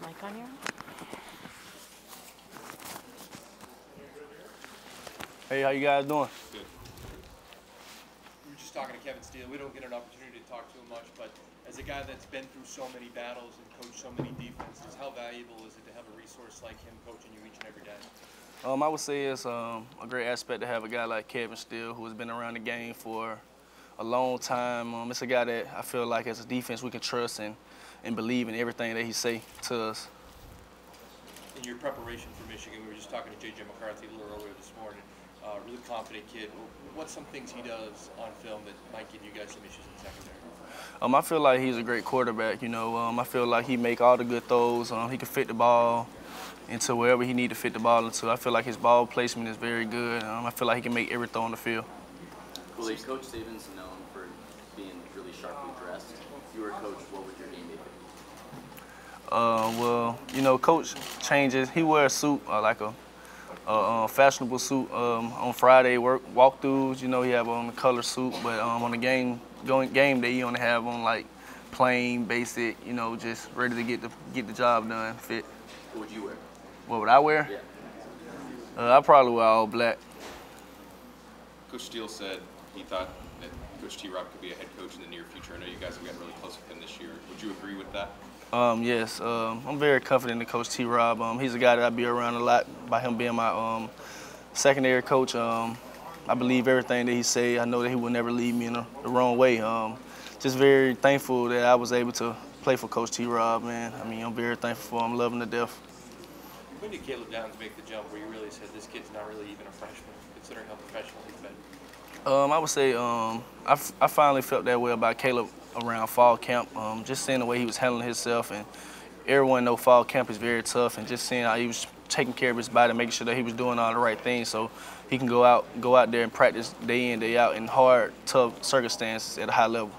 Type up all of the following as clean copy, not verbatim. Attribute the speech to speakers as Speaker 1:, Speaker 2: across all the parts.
Speaker 1: mic on here.
Speaker 2: Hey, how you guys doing?
Speaker 3: Good. We were just talking to Kevin Steele. We don't get an opportunity to talk to him much, but as a guy that's been through so many battles and coached so many defenses, how valuable is it to have a resource like him coaching you each and every day?
Speaker 2: I would say it's a great aspect to have a guy like Kevin Steele, who has been around the game for a long time. It's a guy that I feel like as a defense we can trust and believe in everything that he say to us.
Speaker 3: In your preparation for Michigan, we were just talking to J.J. McCarthy a little earlier this morning. Really confident kid. What's some things he does on film that might give you guys some issues in the secondary?
Speaker 2: I feel like he's a great quarterback. I feel like he make all the good throws. He can fit the ball into wherever he need to fit the ball into. I feel like his ball placement is very good. I feel like he can make every throw on the field.
Speaker 4: Kool-Aid, Coach Saban's known for being really sharply dressed. If you were a coach, what would your game be?
Speaker 2: Coach changes. He wears a suit, like a fashionable suit. On Friday walkthroughs, he have on the color suit, but on the game day, he only have on like plain, basic, just ready to get the job done, fit.
Speaker 4: What would you wear?
Speaker 2: What would I wear?
Speaker 4: Yeah.
Speaker 2: I probably wear all black.
Speaker 5: Coach Steele said he thought that Coach T-Rob could be a head coach in the near future. I know you guys have gotten really close with him this year. Would you agree with that?
Speaker 2: Yes, I'm very confident in Coach T-Rob. He's a guy that I be around a lot. By him being my secondary coach, I believe everything that he say. I know that he will never lead me in the wrong way. Just very thankful that I was able to play for Coach T-Rob, man. I'm very thankful for him. Love him to death.
Speaker 3: When did Caleb Downs make the jump where you really said this kid's not really even a freshman, considering how professional he's been?
Speaker 2: I would say I finally felt that way about Caleb around fall camp. Just seeing the way he was handling himself, and everyone know fall camp is very tough, and just seeing how he was taking care of his body, making sure that he was doing all the right things so he can go out there and practice day in, day out in hard, tough circumstances at a high level.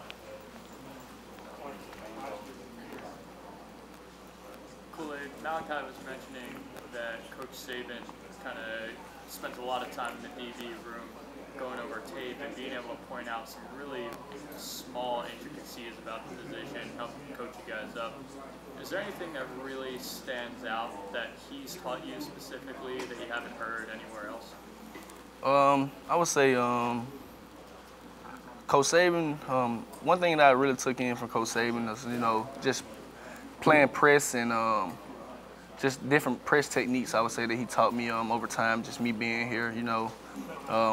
Speaker 6: Kool-Aid, Malachi was mentioning that Coach Saban kind of spent a lot of time in the AV room going over tape and being able to point out some really small intricacies about the position, help coach you guys up. Is there anything that really stands out that he's taught you specifically that you haven't heard anywhere else?
Speaker 2: I would say Coach Saban, one thing that I really took in from Coach Saban is, just playing press and just different press techniques, I would say, that he taught me over time, just me being here,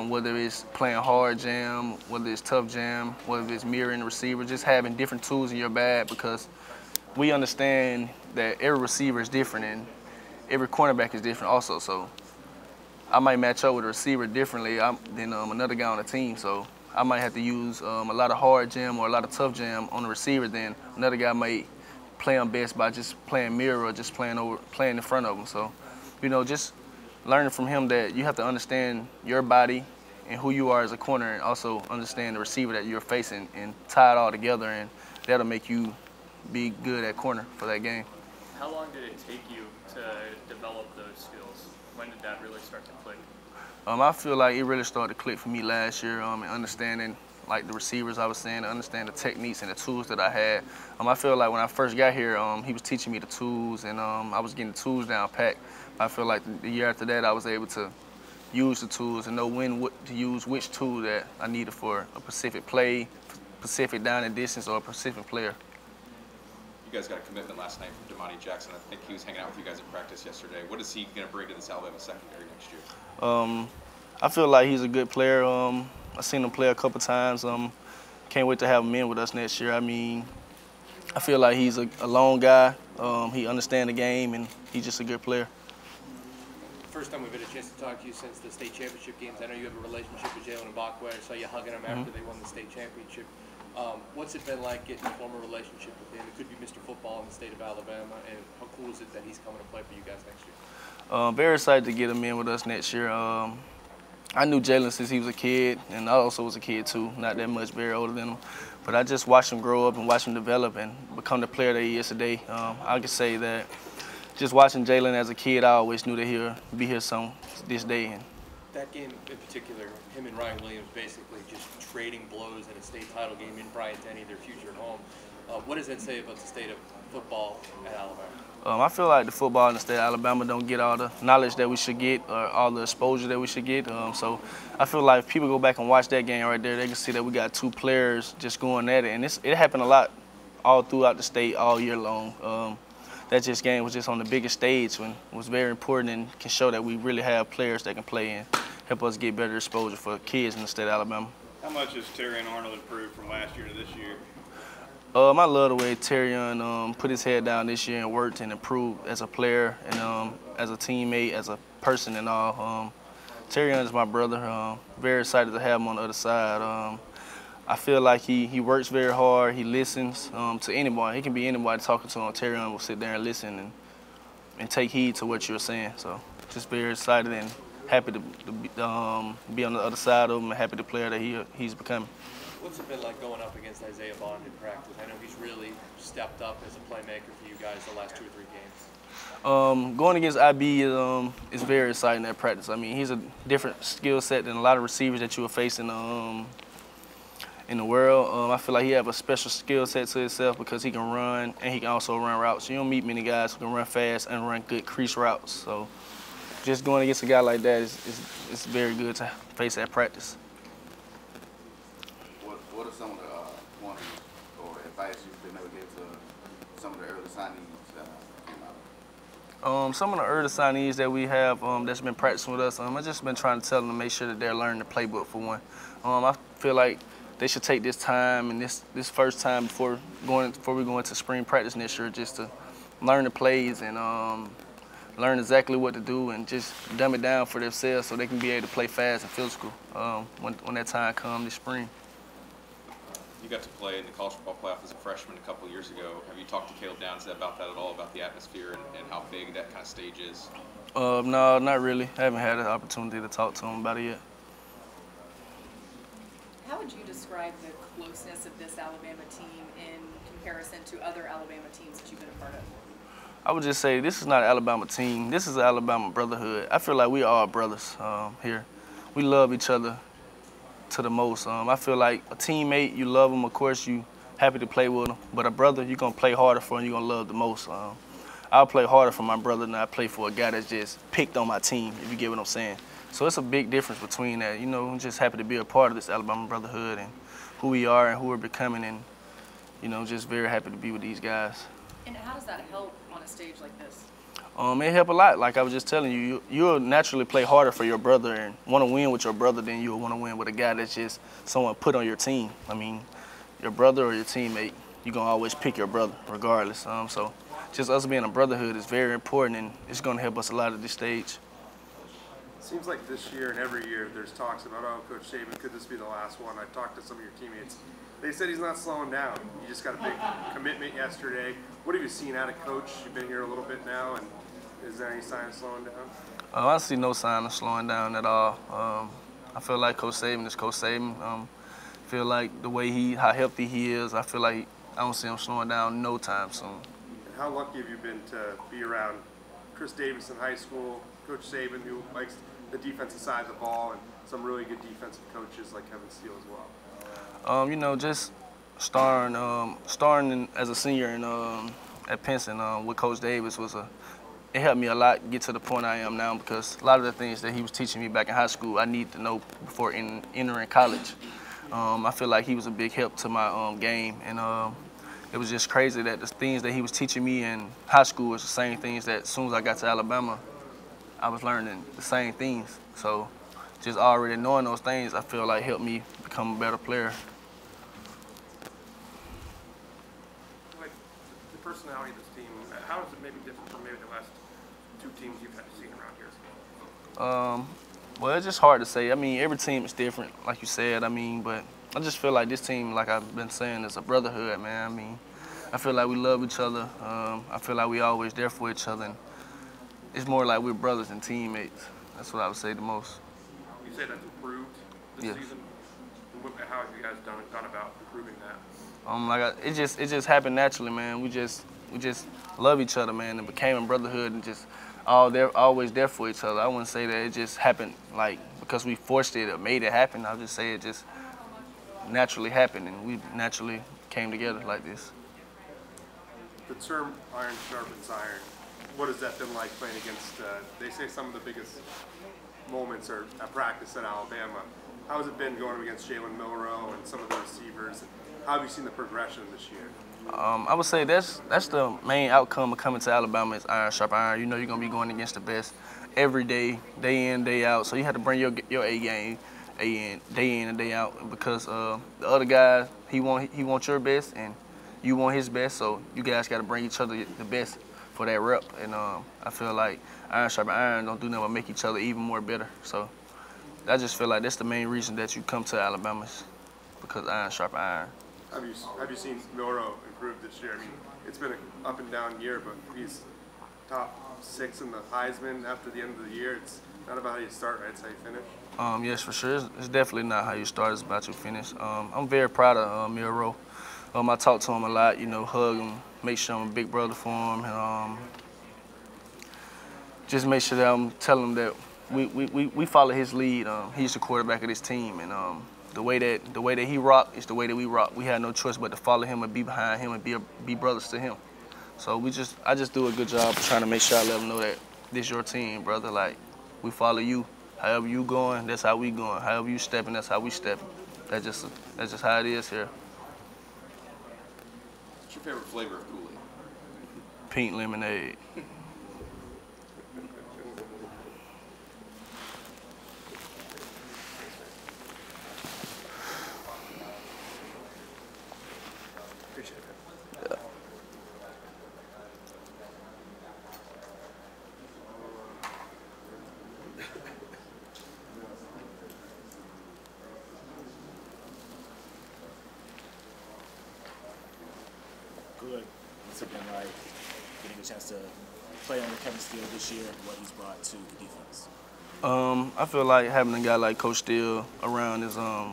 Speaker 2: whether it's playing hard jam, whether it's tough jam, whether it's mirroring the receiver, just having different tools in your bag, because we understand that every receiver is different and every cornerback is different also. So I might match up with a receiver differently than another guy on the team. So I might have to use a lot of hard jam or a lot of tough jam on the receiver, then another guy might play them best by just playing mirror or just playing in front of them. So, just learning from him that you have to understand your body and who you are as a corner, and also understand the receiver that you're facing and tie it all together, and that'll make you be good at corner for that game.
Speaker 6: How long did it take you to develop those skills? When did that really start to click?
Speaker 2: I feel like it really started to click for me last year, and understanding like the receivers I was saying, to understand the techniques and the tools that I had. I feel like when I first got here, he was teaching me the tools, and I was getting the tools down packed. I feel like the year after that, I was able to use the tools and know when to use which tool that I needed for a specific play, specific down and distance, or a specific player.
Speaker 5: You guys got a commitment last night from Damani Jackson. I think he was hanging out with you guys at practice yesterday. What is he going to bring to this Alabama secondary next year?
Speaker 2: I feel like he's a good player. I've seen him play a couple times. Can't wait to have him in with us next year. I feel like he's a lone guy. He understands the game, and he's just a good player.
Speaker 3: First time we've had a chance to talk to you since the state championship games. I know you have a relationship with Jalen Mbakwe. I saw you hugging him after they won the state championship. What's it been like getting to form a relationship with him? It could be Mr. Football in the state of Alabama, and how cool is it that he's coming to play for you guys next year?
Speaker 2: Very excited to get him in with us next year. I knew Jalen since he was a kid, and I also was a kid too, not that much, very older than him. But I just watched him grow up and watch him develop and become the player that he is today. I could say that just watching Jalen as a kid, I always knew that he'll be here this day.
Speaker 3: That game in particular, him and Ryan Williams basically just trading blows in a state title game in Bryant Denny, their future home. What does that say about the state of football at Alabama?
Speaker 2: I feel like the football in the state of Alabama don't get all the knowledge that we should get or all the exposure that we should get. So I feel like if people go back and watch that game right there, they can see that we got 2 players just going at it. And it happened a lot all throughout the state all year long. That just game was just on the biggest stage when it was very important and can show that we really have players that can play and help us get better exposure for kids in the state of Alabama.
Speaker 1: How much has Terry and Arnold improved from last year to this year?
Speaker 2: I love the way Terrion put his head down this year and worked and improved as a player and as a teammate, as a person and all. Terrion is my brother. Very excited to have him on the other side. I feel like he works very hard. He listens to anybody. He can be anybody talking to him. Terrion will sit there and listen and take heed to what you're saying. So just very excited and happy to be on the other side of him and happy to player that he's becoming.
Speaker 3: What's it been like going up against Isaiah Bond in practice? I know he's really stepped up as a playmaker for you guys the last 2 or 3 games.
Speaker 2: Going against IB is very exciting at practice. I mean, he's a different skill set than a lot of receivers that you will face in the world. I feel like he have a special skill set to himself because he can run and he can also run routes. You don't meet many guys who can run fast and run good crease routes. So just going against a guy like that is very good to face at practice.
Speaker 7: What are some of the warnings or advice you've been able to give to some of the early signees that came out?
Speaker 2: Some of the early signees that we have that's been practicing with us, I've just been trying to tell them to make sure that they're learning the playbook for one. I feel like they should take this time and this first time before we go into spring practice next year just to learn the plays and learn exactly what to do and just dumb it down for themselves so they can be able to play fast and physical when that time comes this spring.
Speaker 5: You got to play in the college football playoff as a freshman a couple of years ago. Have you talked to Caleb Downs about that at all, about the atmosphere and how big that kind of stage is?
Speaker 2: No, not really. I haven't had an opportunity to talk to him about it yet.
Speaker 8: How would you describe the closeness of this Alabama team in comparison to other Alabama teams that you've been a part of?
Speaker 2: I would just say this is not an Alabama team. This is an Alabama brotherhood. I feel like we are brothers here. We love each other to the most. I feel like a teammate, you love them, of course, you happy to play with them. But a brother, you're going to play harder for and you're going to love the most. I'll play harder for my brother than I play for a guy that's just picked on my team, if you get what I'm saying. So it's a big difference between that. You know, I'm just happy to be a part of this Alabama brotherhood and who we are and who we're becoming and, you know, just very happy to be with these guys.
Speaker 8: And how does that help on a stage like this?
Speaker 2: It help a lot. Like I was just telling you, you'll naturally play harder for your brother and want to win with your brother than you'll want to win with a guy that's just someone put on your team. I mean, your brother or your teammate, you're going to always pick your brother regardless. So just us being a brotherhood is very important and it's going to help us a lot at this stage.
Speaker 9: Seems like this year and every year there's talks about, oh, Coach Saban, could this be the last one? I talked to some of your teammates. They said he's not slowing down. You just got a big commitment yesterday. What have you seen out of Coach? You've been here a little bit now, and is there any sign of slowing down?
Speaker 2: I see no sign of slowing down at all. I feel like Coach Saban is Coach Saban. I feel like the way how healthy he is, I feel like I don't see him slowing down no time soon.
Speaker 9: And how lucky have you been to be around Chris Davis in high school, Coach Saban, who likes the defensive side of the ball, and some really good defensive coaches like Kevin Steele as well?
Speaker 2: You know, just starting as a senior at Pinson with Coach Davis it helped me a lot get to the point I am now because a lot of the things that he was teaching me back in high school I need to know before entering college. I feel like he was a big help to my game, and it was just crazy that the things that he was teaching me in high school was the same things that as soon as I got to Alabama, I was learning the same things. So just already knowing those things, I feel like helped me become a better player.
Speaker 9: Like the personality of this team, how is it maybe different from maybe the last 2 teams you've had to see around here?
Speaker 2: Well, it's just hard to say. I mean, every team is different, like you said. I mean, but I just feel like this team, like I've been saying, is a brotherhood, man. I mean, I feel like we love each other. I feel like we always there for each other. And it's more like we're brothers and teammates. That's what I would say the most.
Speaker 9: You say that's improved this season. How have you guys gone about improving that?
Speaker 2: It just happened naturally, man. We just love each other, man, and became a brotherhood and just always there for each other. I wouldn't say that it just happened like because we forced it or made it happen. I'll just say it just naturally happened and we naturally came together like this.
Speaker 9: the term iron sharpens iron. What has that been like playing against, they say some of the biggest moments are at practice at Alabama. How has it been going against Jalen Milroe and some of the receivers? And how have you seen the progression this year?
Speaker 2: I would say that's the main outcome of coming to Alabama is iron sharp iron. You know you're going to be going against the best every day in, day out. So you have to bring your A game day in and day out because the other guy, he wants your best and you want his best. So you guys got to bring each other the best for that rep. And I feel like iron sharp iron don't do nothing but make each other even more better. So I just feel like that's the main reason that you come to Alabama is because iron sharp iron.
Speaker 9: Have you seen Milroe improve this year? I mean, it's been an up and down year, but he's top 6 in the Heisman after the end of the year. It's not about how you start, right? It's how you finish.
Speaker 2: Yes, for sure. It's definitely not how you start. It's about you finish. I'm very proud of Milroe. I talk to him a lot. You know, hug him, make sure I'm a big brother for him, and just make sure that I'm telling him that we follow his lead. He's the quarterback of this team, and the way that he rock is the way that we rock. We had no choice but to follow him and be behind him and be brothers to him. So I just do a good job of trying to make sure I let him know that this your team, brother. Like we follow you. However you going, that's how we going. However you stepping, that's how we stepping. That's just how it is here.
Speaker 5: What's your favorite flavor of Kool-Aid?
Speaker 2: Pink lemonade.
Speaker 9: Appreciate it.
Speaker 2: Yeah.
Speaker 10: Good. What's it been like getting a chance to play under Kevin Steele this year and what he's brought to the defense?
Speaker 2: I feel like having a guy like Coach Steele around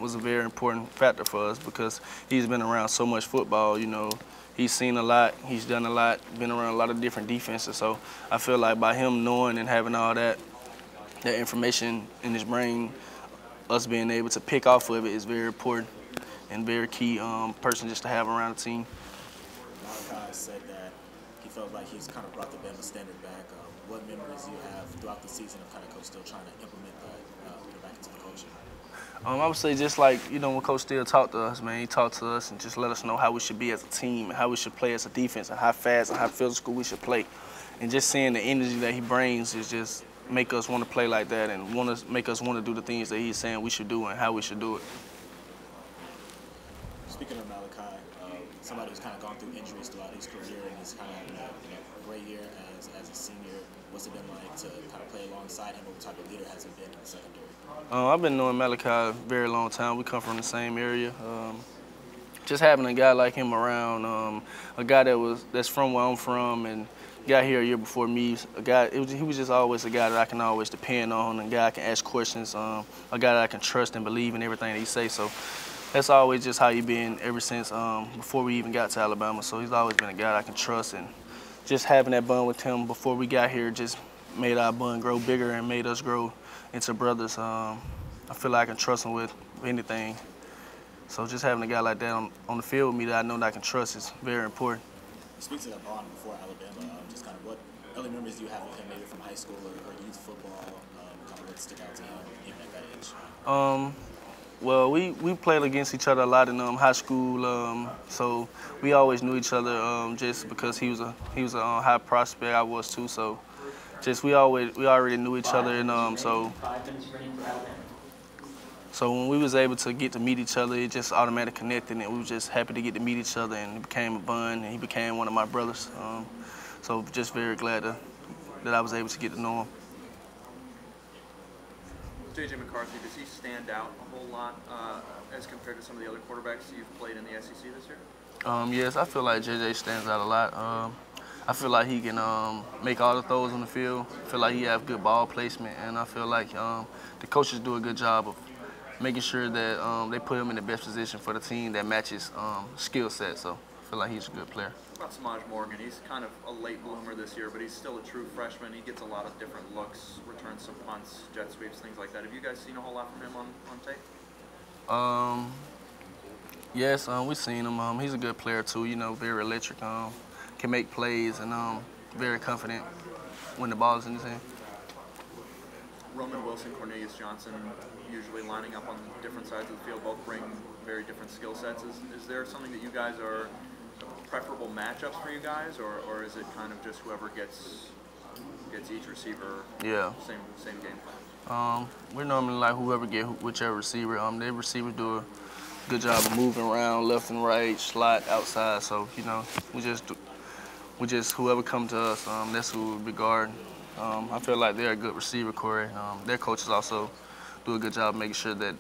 Speaker 2: was a very important factor for us because he's been around so much football. You know, he's seen a lot, he's done a lot, been around a lot of different defenses. So I feel like by him knowing and having all that information in his brain, us being able to pick off of it is very important and very key person just to have around the team.
Speaker 10: Malachi said that he felt like he's kind of brought the Bama standard back. What memories do you have throughout the season of kind of Coach Steele trying to implement that back into the coaching?
Speaker 2: I would say just like, you know, when Coach Steele talked to us, man, he talked to us and just let us know how we should be as a team and how we should play as a defense and how fast and how physical we should play. And just seeing the energy that he brings is just make us want to play like that and make us want to do the things that he's saying we should do and how we should do it.
Speaker 10: Speaking of Malachi, somebody who's kind of gone through injuries throughout his career and he's kind of having a great year as a senior. What's it been like to kind of play alongside him? What type of leader has he been in the secondary?
Speaker 2: I've been knowing Malachi a very long time. We come from the same area. Just having a guy like him around, a guy that's from where I'm from and got here a year before me, he was just always a guy that I can always depend on, a guy I can ask questions, a guy that I can trust and believe in everything that he says. So that's always just how he's been ever since before we even got to Alabama. So he's always been a guy I can trust, and just having that bond with him before we got here just made our bond grow bigger and made us grow into brothers. I feel like I can trust him with anything. So just having a guy like that on the field with me that I know that I can trust is very important.
Speaker 10: Speak to that bond before Alabama. Just kind of what early memories do you have with him, maybe from high school or youth football? Kind of what stick out to him even at that age?
Speaker 2: Well, we played against each other a lot in high school, so we always knew each other just because he was a high prospect, I was too. So just we already knew each other, and so when we was able to get to meet each other, it just automatically connected, and we were just happy to get to meet each other, and it became a bond, and he became one of my brothers. So just very glad that I was able to get to know him.
Speaker 11: J.J. McCarthy, does he stand out a whole lot as compared to some of the other quarterbacks you've played in the SEC this year?
Speaker 2: Yes, I feel like J.J. stands out a lot. I feel like he can make all the throws on the field. I feel like he has good ball placement, and I feel like the coaches do a good job of making sure that they put him in the best position for the team that matches skill set. So I feel like he's a good player.
Speaker 11: What about Samaj Morgan? He's kind of a late bloomer this year, but he's still a true freshman. He gets a lot of different looks, returns some punts, jet sweeps, things like that. Have you guys seen a whole lot from him on tape?
Speaker 2: Yes, we've seen him. He's a good player too. You know, very electric. can make plays, and very confident when the ball is in his hand.
Speaker 11: Roman Wilson, Cornelius Johnson, usually lining up on different sides of the field, both bring very different skill sets. Is there something that you guys are preferable matchups for you guys, or is it kind of just whoever gets each receiver?
Speaker 2: Yeah.
Speaker 11: Same game plan.
Speaker 2: We're normally like whoever get whichever receiver. Their receivers do a good job of moving around left and right, slot, outside. So we just whoever come to us, that's who we guard. I feel like they're a good receiver core. Their coaches also do a good job making sure that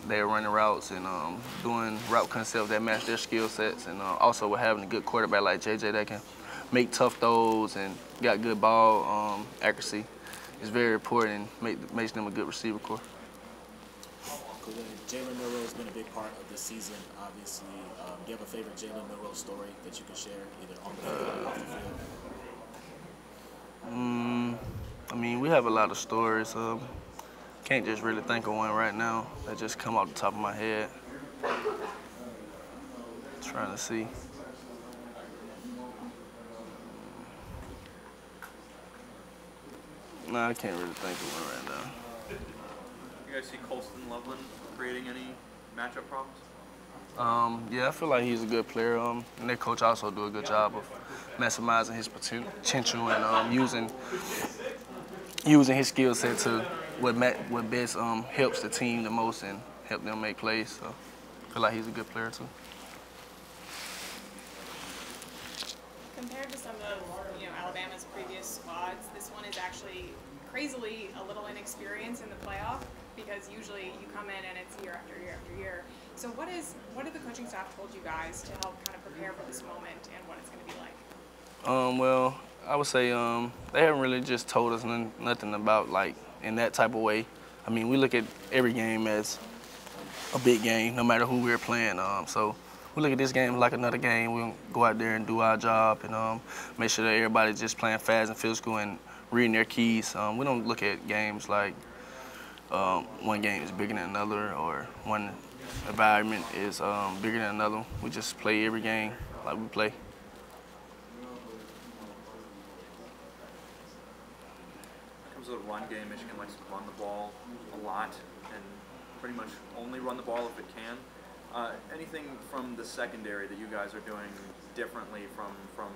Speaker 2: they're running routes and doing route concepts that match their skill sets, and also with having a good quarterback like JJ that can make tough throws and got good ball accuracy is very important and makes them a good receiver core.
Speaker 10: Cool. Jalen Milroe's been a big part of this season, obviously. Do you have a favorite Jalen Milroe story that you can share, either on the field or off the field?
Speaker 2: I mean, we have a lot of stories. Can't just really think of one right now that just come off the top of my head. Trying to see. No, I can't really think of one right now.
Speaker 11: You guys see Colston Loveland creating any matchup problems?
Speaker 2: Yeah, I feel like he's a good player, and their coach also do a good job of maximizing his potential and using his skill set to what best helps the team the most and help them make plays. So I feel like he's a good player too.
Speaker 8: Compared to some of Alabama's previous squads, this one is actually crazily a little inexperienced in the playoff, because usually you come in and it's year after year after year. So what did the coaching staff told you guys to help kind of prepare for this moment and what it's going to be like?
Speaker 2: Well, I would say they haven't really just told us nothing about like in that type of way. I mean, we look at every game as a big game, no matter who we're playing. So we look at this game like another game. We'll go out there and do our job and make sure that everybody's just playing fast and physical and reading their keys. We don't look at games like one game is bigger than another or one environment is bigger than another. We just play every game like we play.
Speaker 11: In terms of the run game, Michigan likes to run the ball a lot and pretty much only run the ball if it can. Anything from the secondary that you guys are doing differently from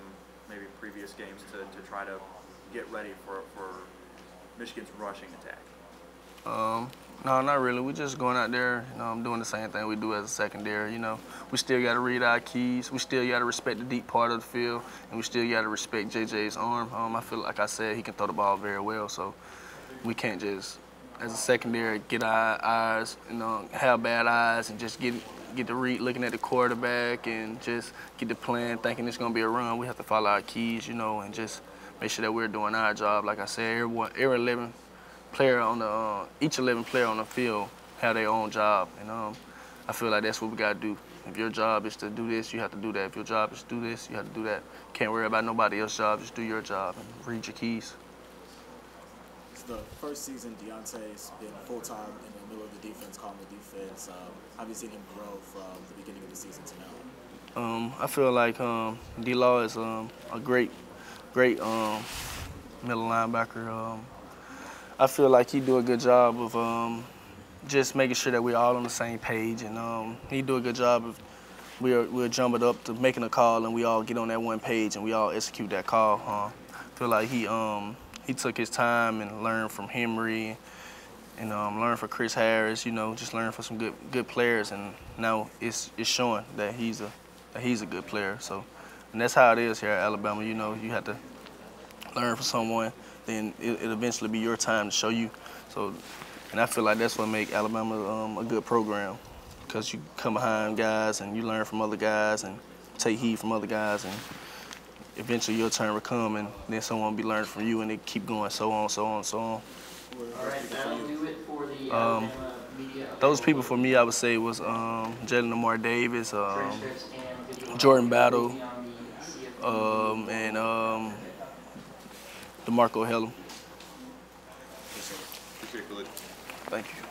Speaker 11: maybe previous games to try to get ready for Michigan's rushing attack?
Speaker 2: No, not really. We're just going out there, doing the same thing we do as a secondary. We still got to read our keys. We still got to respect the deep part of the field, and we still got to respect JJ's arm. I feel like I said he can throw the ball very well, so we can't just, as a secondary, get our eyes, have bad eyes, and just get the read looking at the quarterback and just get the plan thinking it's gonna be a run. We have to follow our keys, and just make sure that we're doing our job. Like I said, every 11 player on the each 11 player on the field have their own job, and I feel like that's what we gotta do. If your job is to do this, you have to do that. If your job is to do this, you have to do that. Can't worry about nobody else's job. Just do your job and read your keys.
Speaker 10: It's the first season Deontay's been full-time in the middle of the defense, calling the defense. How have you seen him grow from the beginning of the season to now?
Speaker 2: I feel like D-Law is a great middle linebacker. I feel like he do a good job of just making sure that we're all on the same page, and he do a good job of we'll jump it up to making a call, and we all get on that one page and we all execute that call. I feel like he took his time and learned from Henry and learned from Chris Harris. Just learned from some good players, and now it's showing that he's a good player. So, and that's how it is here at Alabama. You have to learn from someone, then it'll eventually be your time to show you. So, and I feel like that's what makes Alabama a good program, because you come behind guys and you learn from other guys and take heed from other guys, and eventually your turn will come, and then someone will be learning from you, and they keep going, so on, so on, so on.
Speaker 4: All right, that'll do it for the Alabama media.
Speaker 2: Those people for me, I would say, was Jalen Lamar Davis, Jordan Battle, and DeMarco Hellum.
Speaker 5: Appreciate it, Kool-Aid.
Speaker 2: Thank you.